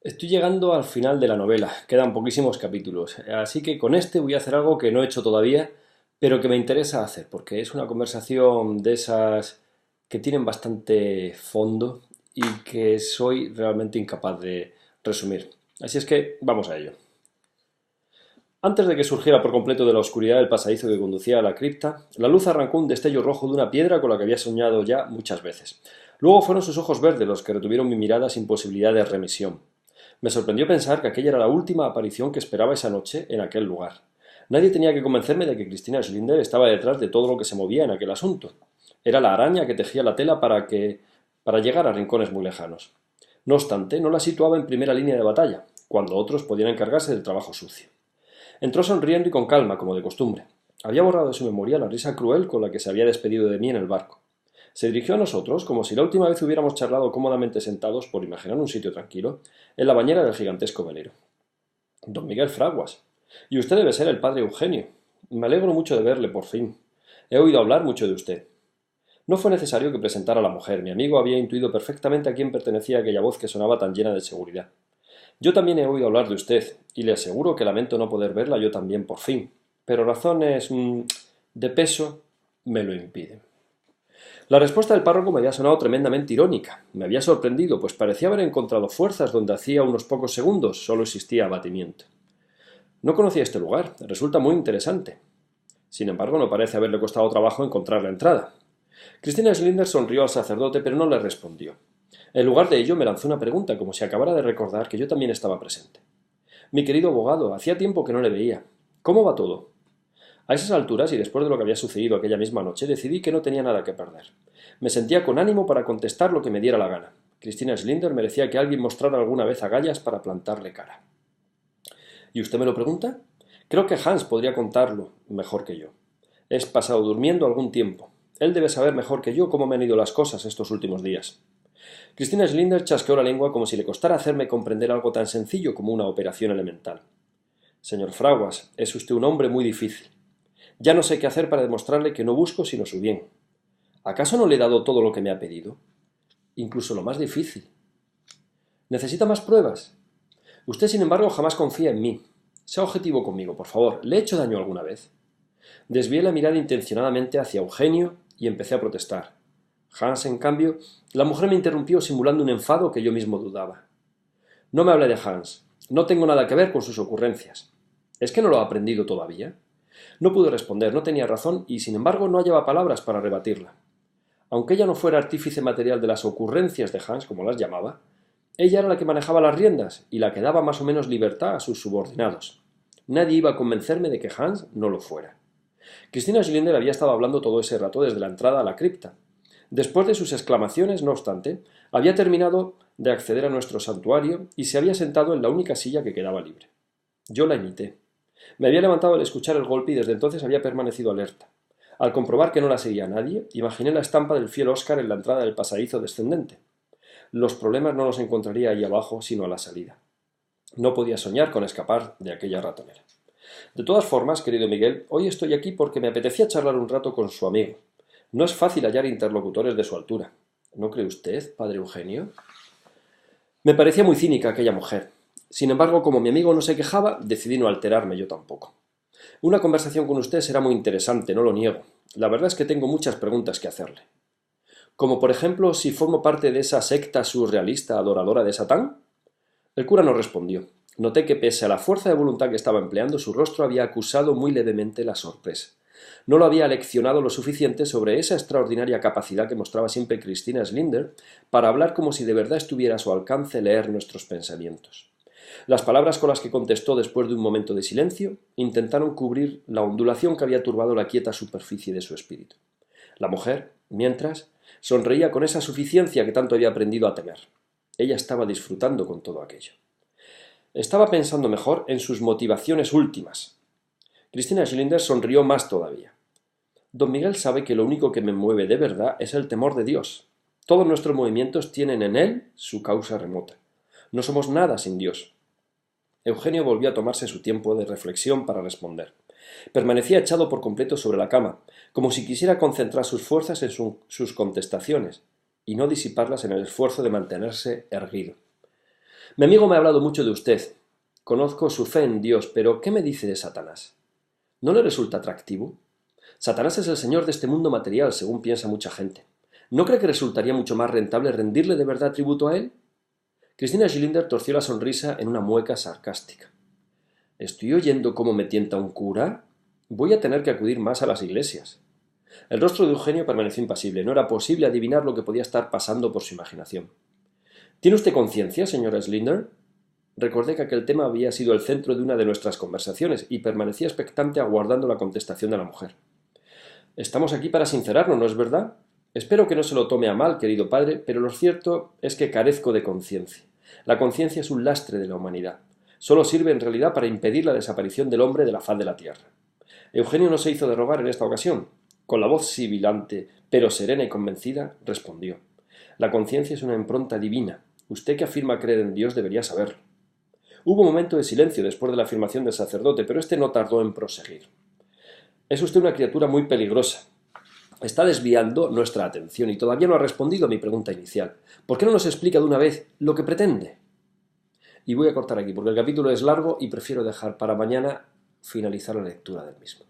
Estoy llegando al final de la novela, quedan poquísimos capítulos, así que con este voy a hacer algo que no he hecho todavía, pero que me interesa hacer, porque es una conversación de esas que tienen bastante fondo y que soy realmente incapaz de resumir. Así es que vamos a ello. Antes de que surgiera por completo de la oscuridad el pasadizo que conducía a la cripta, la luz arrancó un destello rojo de una piedra con la que había soñado ya muchas veces. Luego fueron sus ojos verdes los que retuvieron mi mirada sin posibilidad de remisión. Me sorprendió pensar que aquella era la última aparición que esperaba esa noche en aquel lugar. Nadie tenía que convencerme de que Cristina Schlinder estaba detrás de todo lo que se movía en aquel asunto. Era la araña que tejía la tela para llegar a rincones muy lejanos. No obstante, no la situaba en primera línea de batalla, cuando otros podían encargarse del trabajo sucio. Entró sonriendo y con calma, como de costumbre. Había borrado de su memoria la risa cruel con la que se había despedido de mí en el barco. Se dirigió a nosotros como si la última vez hubiéramos charlado cómodamente sentados, por imaginar un sitio tranquilo, en la bañera del gigantesco velero. Don Miguel Fraguas. Y usted debe ser el padre Eugenio. Me alegro mucho de verle, por fin. He oído hablar mucho de usted. No fue necesario que presentara a la mujer. Mi amigo había intuido perfectamente a quién pertenecía aquella voz que sonaba tan llena de seguridad. Yo también he oído hablar de usted, y le aseguro que lamento no poder verla yo también por fin. Pero razones de peso me lo impiden. La respuesta del párroco me había sonado tremendamente irónica. Me había sorprendido, pues parecía haber encontrado fuerzas donde hacía unos pocos segundos solo existía abatimiento. No conocía este lugar, resulta muy interesante. Sin embargo, no parece haberle costado trabajo encontrar la entrada. Cristina Schlinder sonrió al sacerdote, pero no le respondió. En lugar de ello, me lanzó una pregunta, como si acabara de recordar que yo también estaba presente. Mi querido abogado, hacía tiempo que no le veía. ¿Cómo va todo? A esas alturas, y después de lo que había sucedido aquella misma noche, decidí que no tenía nada que perder. Me sentía con ánimo para contestar lo que me diera la gana. Cristina Schlinder merecía que alguien mostrara alguna vez agallas para plantarle cara. ¿Y usted me lo pregunta? Creo que Hans podría contarlo mejor que yo. He pasado durmiendo algún tiempo. Él debe saber mejor que yo cómo me han ido las cosas estos últimos días. Cristina Schlinder chasqueó la lengua como si le costara hacerme comprender algo tan sencillo como una operación elemental. Señor Fraguas, es usted un hombre muy difícil. Ya no sé qué hacer para demostrarle que no busco sino su bien. ¿Acaso no le he dado todo lo que me ha pedido? Incluso lo más difícil. ¿Necesita más pruebas? Usted, sin embargo, jamás confía en mí. Sea objetivo conmigo, por favor. ¿Le he hecho daño alguna vez? Desvié la mirada intencionadamente hacia Eugenio y empecé a protestar. Hans, en cambio, la mujer me interrumpió simulando un enfado que yo mismo dudaba. No me hable de Hans. No tengo nada que ver con sus ocurrencias. ¿Es que no lo ha aprendido todavía? No pude responder, no tenía razón y, sin embargo, no hallaba palabras para rebatirla. Aunque ella no fuera artífice material de las ocurrencias de Hans, como las llamaba, ella era la que manejaba las riendas y la que daba más o menos libertad a sus subordinados. Nadie iba a convencerme de que Hans no lo fuera. Cristina Schlinder había estado hablando todo ese rato desde la entrada a la cripta. Después de sus exclamaciones, no obstante, había terminado de acceder a nuestro santuario y se había sentado en la única silla que quedaba libre. Yo la imité. Me había levantado al escuchar el golpe y desde entonces había permanecido alerta. Al comprobar que no la seguía nadie, imaginé la estampa del fiel Oscar en la entrada del pasadizo descendente. Los problemas no los encontraría ahí abajo, sino a la salida. No podía soñar con escapar de aquella ratonera. De todas formas, querido Miguel, hoy estoy aquí porque me apetecía charlar un rato con su amigo. No es fácil hallar interlocutores de su altura. ¿No cree usted, padre Eugenio? Me parecía muy cínica aquella mujer. Sin embargo, como mi amigo no se quejaba, decidí no alterarme yo tampoco. Una conversación con usted será muy interesante, no lo niego. La verdad es que tengo muchas preguntas que hacerle. Como por ejemplo, si formo parte de esa secta surrealista adoradora de Satán. El cura no respondió. Noté que pese a la fuerza de voluntad que estaba empleando, su rostro había acusado muy levemente la sorpresa. No lo había leccionado lo suficiente sobre esa extraordinaria capacidad que mostraba siempre Cristina Schlinder para hablar como si de verdad estuviera a su alcance leer nuestros pensamientos. Las palabras con las que contestó después de un momento de silencio intentaron cubrir la ondulación que había turbado la quieta superficie de su espíritu. La mujer, mientras, sonreía con esa suficiencia que tanto había aprendido a temer. Ella estaba disfrutando con todo aquello. Estaba pensando mejor en sus motivaciones últimas. Cristina Schlinder sonrió más todavía. Don Miguel sabe que lo único que me mueve de verdad es el temor de Dios. Todos nuestros movimientos tienen en él su causa remota. No somos nada sin Dios. Eugenio volvió a tomarse su tiempo de reflexión para responder. Permanecía echado por completo sobre la cama, como si quisiera concentrar sus fuerzas en sus contestaciones y no disiparlas en el esfuerzo de mantenerse erguido. Mi amigo me ha hablado mucho de usted. Conozco su fe en Dios, pero ¿qué me dice de Satanás? ¿No le resulta atractivo? Satanás es el señor de este mundo material, según piensa mucha gente. ¿No cree que resultaría mucho más rentable rendirle de verdad tributo a él? Cristina Schillinger torció la sonrisa en una mueca sarcástica. ¿Estoy oyendo cómo me tienta un cura? Voy a tener que acudir más a las iglesias. El rostro de Eugenio permaneció impasible. No era posible adivinar lo que podía estar pasando por su imaginación. ¿Tiene usted conciencia, señora Schillinger? Recordé que aquel tema había sido el centro de una de nuestras conversaciones y permanecía expectante aguardando la contestación de la mujer. Estamos aquí para sincerarnos, ¿no es verdad? Espero que no se lo tome a mal, querido padre, pero lo cierto es que carezco de conciencia. La conciencia es un lastre de la humanidad. Solo sirve en realidad para impedir la desaparición del hombre de la faz de la tierra. Eugenio no se hizo de rogar en esta ocasión. Con la voz sibilante, pero serena y convencida, respondió. La conciencia es una impronta divina. Usted que afirma creer en Dios debería saberlo. Hubo un momento de silencio después de la afirmación del sacerdote, pero éste no tardó en proseguir. Es usted una criatura muy peligrosa. Está desviando nuestra atención y todavía no ha respondido a mi pregunta inicial. ¿Por qué no nos explica de una vez lo que pretende? Y voy a cortar aquí porque el capítulo es largo y prefiero dejar para mañana finalizar la lectura del mismo.